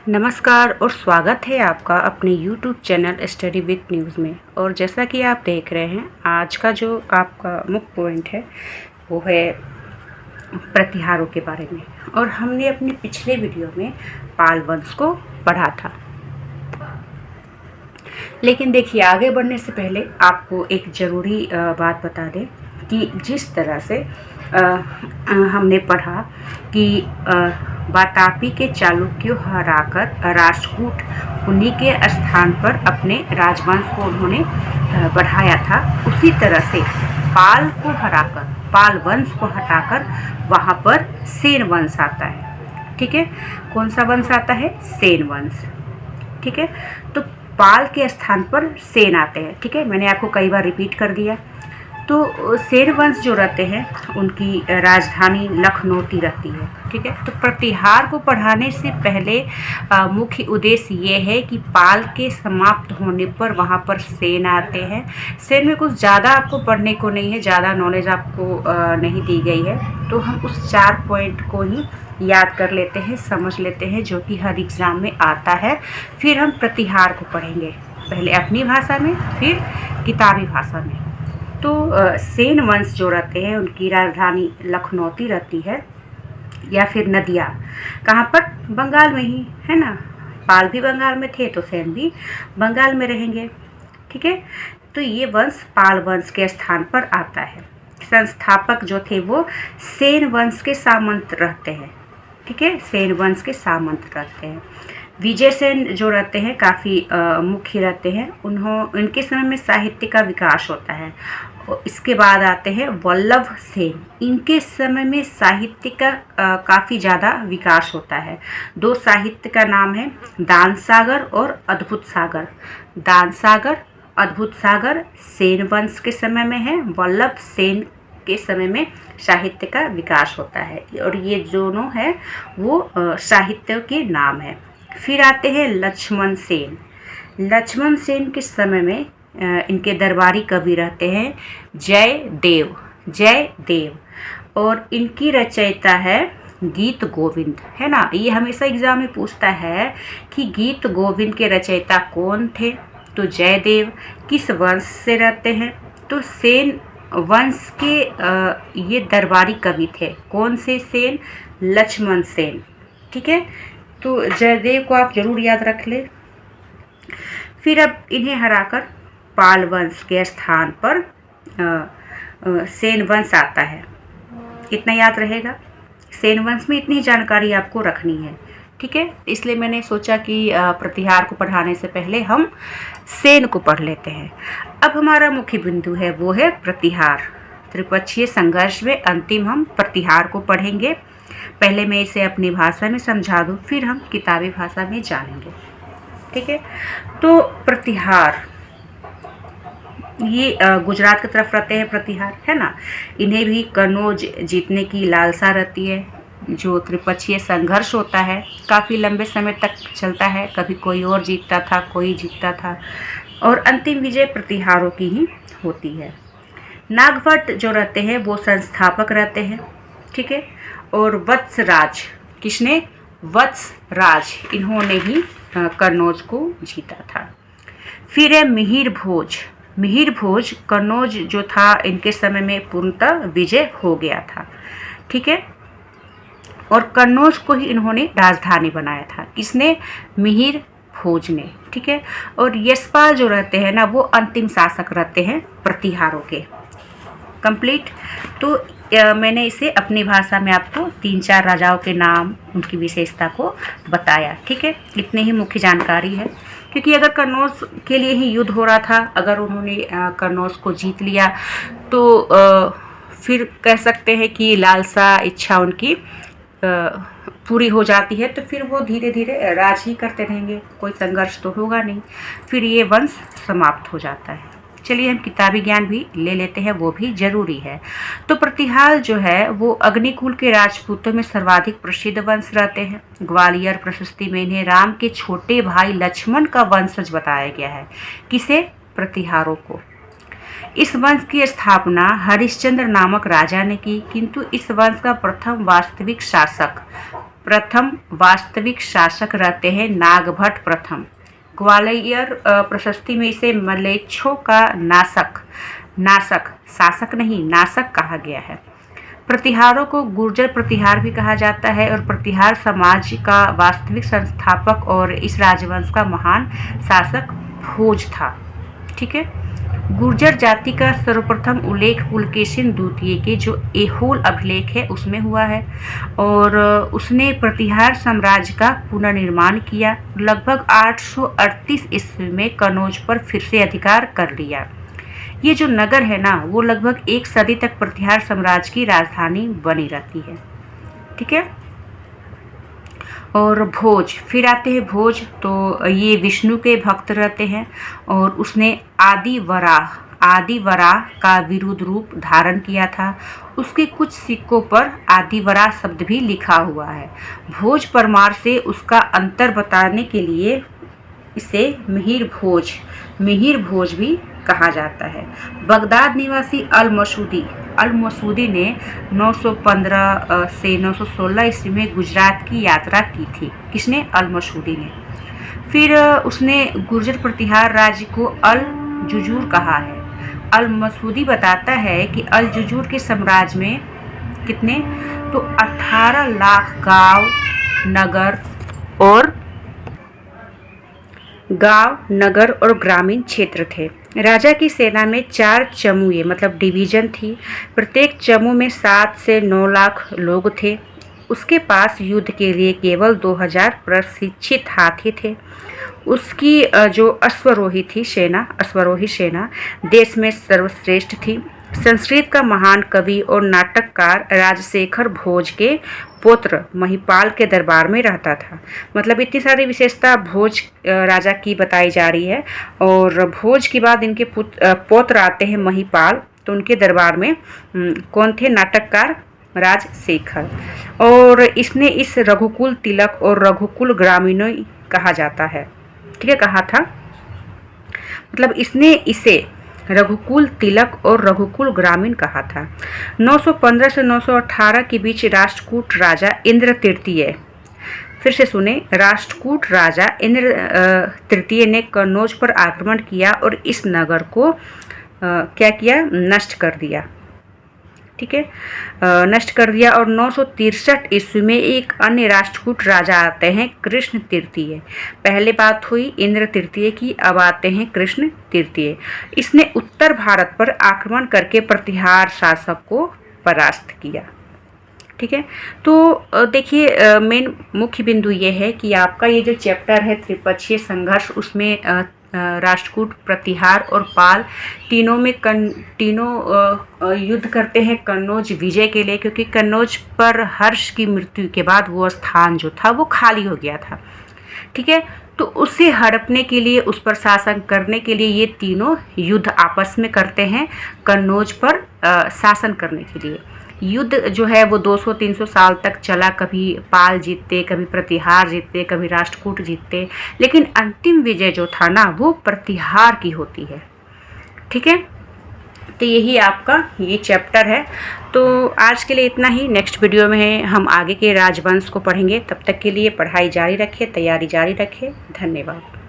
नमस्कार और स्वागत है आपका अपने YouTube channel study with news में। और जैसा कि आप देख रहे हैं, आज का जो आपका मुख्य पॉइंट है वो है प्रतिहारों के बारे में। और हमने अपने पिछले वीडियो में पाल वंश को पढ़ा था। लेकिन देखिए, आगे बढ़ने से पहले आपको एक ज़रूरी बात बता दें कि जिस तरह से हमने पढ़ा कि वातापी के चालुक्यों हराकर राष्ट्रकूट उन्हीं के स्थान पर अपने राजवंश को उन्होंने बढ़ाया था, उसी तरह से पाल को हराकर, पाल वंश को हटाकर वहाँ पर सेन वंश आता है। ठीक है, कौन सा वंश आता है? सेन वंश। ठीक है, तो पाल के स्थान पर सेन आते हैं। ठीक है, मैंने आपको कई बार रिपीट कर दिया। तो सेन वंश जो रहते हैं उनकी राजधानी लखनौती रहती है। ठीक है, तो प्रतिहार को पढ़ाने से पहले मुख्य उद्देश्य ये है कि पाल के समाप्त होने पर वहाँ पर सेन आते हैं। सेन में कुछ ज़्यादा आपको पढ़ने को नहीं है, ज़्यादा नॉलेज आपको नहीं दी गई है, तो हम उस 4 पॉइंट को ही याद कर लेते हैं, समझ लेते हैं, जो कि हर एग्ज़ाम में आता है। फिर हम प्रतिहार को पढ़ेंगे, पहले अपनी भाषा में, फिर किताबी भाषा में। तो सेन वंश जो रहते हैं उनकी राजधानी लखनौती रहती है, या फिर नदिया। कहाँ पर? बंगाल में ही, है ना। पाल भी बंगाल में थे तो सेन भी बंगाल में रहेंगे। ठीक है, तो ये वंश पाल वंश के स्थान पर आता है। संस्थापक जो थे वो सेन वंश के सामंत रहते हैं। ठीक है, सेन वंश के सामंत रहते हैं। विजय सेन जो रहते हैं काफ़ी मुख्य रहते हैं। इनके समय में साहित्य का विकास होता है। और इसके बाद आते हैं वल्लभ सेन। इनके समय में साहित्य का काफ़ी ज़्यादा विकास होता है। 2 साहित्य का नाम है दान सागर और अद्भुत सागर। दान सागर, अद्भुत सागर सेन वंश के समय में है। वल्लभ सेन के समय में साहित्य का विकास होता है। और ये दोनों है वो साहित्य के नाम है। फिर आते हैं लक्ष्मण सेन। लक्ष्मण सेन के समय में इनके दरबारी कवि रहते हैं जयदेव। जयदेव, और इनकी रचयिता है गीत गोविंद, है ना। ये हमेशा एग्जाम में पूछता है कि गीत गोविंद के रचयिता कौन थे। तो जयदेव किस वंश से रहते हैं? तो सेन वंश के ये दरबारी कवि थे। कौन से सेन? लक्ष्मण सेन। ठीक है, तो जयदेव को आप जरूर याद रख ले। फिर अब इन्हें हराकर पाल वंश के स्थान पर सेन वंश आता है। इतना याद रहेगा। सेन वंश में इतनी जानकारी आपको रखनी है। ठीक है, इसलिए मैंने सोचा कि प्रतिहार को पढ़ाने से पहले हम सेन को पढ़ लेते हैं। अब हमारा मुख्य बिंदु है वो है प्रतिहार। त्रिपक्षीय संघर्ष में अंतिम हम प्रतिहार को पढ़ेंगे। पहले मैं इसे अपनी भाषा में समझा दूँ, फिर हम किताबी भाषा में जानेंगे। ठीक है, तो प्रतिहार ये गुजरात की तरफ रहते हैं प्रतिहार, है ना। इन्हें भी कन्नौज जीतने की लालसा रहती है। जो त्रिपक्षीय संघर्ष होता है काफ़ी लंबे समय तक चलता है। कभी कोई और जीतता था, कोई जीतता था, और अंतिम विजय प्रतिहारों की ही होती है। नागभट्ट जो रहते हैं वो संस्थापक रहते हैं। ठीक है, और वत्सराज, किसने? वत्सराज, इन्होंने ही कन्नौज को जीता था। फिर है मिहिर भोज। मिहिर भोज कन्नौज जो था इनके समय में पूर्णतः विजय हो गया था। ठीक है, और कन्नौज को ही इन्होंने राजधानी बनाया था। किसने? मिहिर भोज ने। ठीक है, और यशपाल जो रहते हैं ना वो अंतिम शासक रहते हैं प्रतिहारों के। कंप्लीट। तो मैंने इसे अपनी भाषा में आपको 3-4 राजाओं के नाम, उनकी विशेषता को बताया। ठीक है, इतनी ही मुख्य जानकारी है। क्योंकि अगर कन्नौज के लिए ही युद्ध हो रहा था, अगर उन्होंने कन्नौज को जीत लिया तो फिर कह सकते हैं कि लालसा, इच्छा उनकी पूरी हो जाती है। तो फिर वो धीरे धीरे राज ही करते रहेंगे, कोई संघर्ष तो होगा नहीं, फिर ये वंश समाप्त हो जाता है। चलिए हम किताबी ज्ञान भी ले लेते हैं, वो भी जरूरी है। तो प्रतिहार जो है वो अग्निकुल के राजपूतों में सर्वाधिक प्रसिद्ध वंश रहते हैं। ग्वालियर प्रशस्ति में इन्हें राम के छोटे भाई लक्ष्मण का वंशज बताया गया है। किसे? प्रतिहारों को। इस वंश की स्थापना हरिश्चंद्र नामक राजा ने की, किंतु इस वंश का प्रथम वास्तविक शासक प्रथम वास्तविक शासक रहते हैं नागभट्ट प्रथम। ग्वालियर प्रशस्ति में इसे मलेच्छों का नासक शासक नहीं नासक कहा गया है। प्रतिहारों को गुर्जर प्रतिहार भी कहा जाता है और प्रतिहार समाज का वास्तविक संस्थापक और इस राजवंश का महान शासक भोज था। ठीक है। गुर्जर जाति का सर्वप्रथम उल्लेख पुलकेशिन द्वितीय के जो ऐहोल अभिलेख है उसमें हुआ है और उसने प्रतिहार साम्राज्य का पुनर्निर्माण किया। लगभग 838 ईस्वी में कन्नौज पर फिर से अधिकार कर लिया। ये जो नगर है ना वो लगभग 1 सदी तक प्रतिहार साम्राज्य की राजधानी बनी रहती है। ठीक है। और भोज, फिर आते हैं भोज, तो ये विष्णु के भक्त रहते हैं और उसने आदिवराह का विरुद्ध रूप धारण किया था। उसके कुछ सिक्कों पर आदिवराह शब्द भी लिखा हुआ है। भोज परमार से उसका अंतर बताने के लिए इसे मिहिर भोज भी कहा जाता है। बगदाद निवासी अल मसूदी ने 915 से 916 ईस्वी में गुजरात की यात्रा की थी। किसने? अल मसूदी ने। फिर उसने गुर्जर प्रतिहार राज्य को अल जुजूर कहा है। अल मसूदी बताता है कि अल जुजूर के साम्राज्य में कितने? तो 18 लाख गांव, नगर और ग्रामीण क्षेत्र थे। राजा की सेना में 4 चमूए मतलब डिवीजन थी। प्रत्येक चमू में 7 से 9 लाख लोग थे। उसके पास युद्ध के लिए केवल 2000 प्रशिक्षित हाथी थे। उसकी जो अश्वरोही सेना देश में सर्वश्रेष्ठ थी। संस्कृत का महान कवि और नाटककार राजशेखर भोज के पुत्र महिपाल के दरबार में रहता था। मतलब इतनी सारी विशेषता भोज राजा की बताई जा रही है। और भोज के बाद इनके पुत्र आते हैं महिपाल, तो उनके दरबार में कौन थे? नाटककार राजशेखर। और इसने इस रघुकुल तिलक और रघुकुल ग्रामीणों कहा जाता है। ठीक है, कहा था, मतलब इसने इसे रघुकुल तिलक और रघुकुल ग्रामीण कहा था। 915 से 918 के बीच राष्ट्रकूट राजा इंद्र तृतीय, फिर से सुने, राष्ट्रकूट राजा इंद्र तृतीय ने कन्नौज पर आक्रमण किया और इस नगर को क्या किया? नष्ट कर दिया। ठीक है, नष्ट कर दिया। और 963 ईस्वी में एक अन्य राष्ट्रकूट राजा आते हैं, कृष्ण तृतीय। पहले बात हुई इंद्र तृतीय की, अब आते हैं कृष्ण तृतीय। इसने उत्तर भारत पर आक्रमण करके प्रतिहार शासक को परास्त किया। ठीक है, तो देखिए मेन मुख्य बिंदु ये है कि आपका ये जो चैप्टर है त्रिपक्षीय संघर्ष, उसमें राष्ट्रकूट, प्रतिहार और पाल तीनों युद्ध करते हैं कन्नौज विजय के लिए, क्योंकि कन्नौज पर हर्ष की मृत्यु के बाद वो स्थान जो था वो खाली हो गया था। ठीक है, तो उसे हड़पने के लिए, उस पर शासन करने के लिए ये तीनों युद्ध आपस में करते हैं कन्नौज पर शासन करने के लिए। युद्ध जो है वो 200-300 साल तक चला। कभी पाल जीतते, कभी प्रतिहार जीतते, कभी राष्ट्रकूट जीतते, लेकिन अंतिम विजय जो था ना वो प्रतिहार की होती है। ठीक है, तो यही आपका ये चैप्टर है। तो आज के लिए इतना ही। नेक्स्ट वीडियो में हम आगे के राजवंश को पढ़ेंगे। तब तक के लिए पढ़ाई जारी रखिए, तैयारी जारी रखिए। धन्यवाद।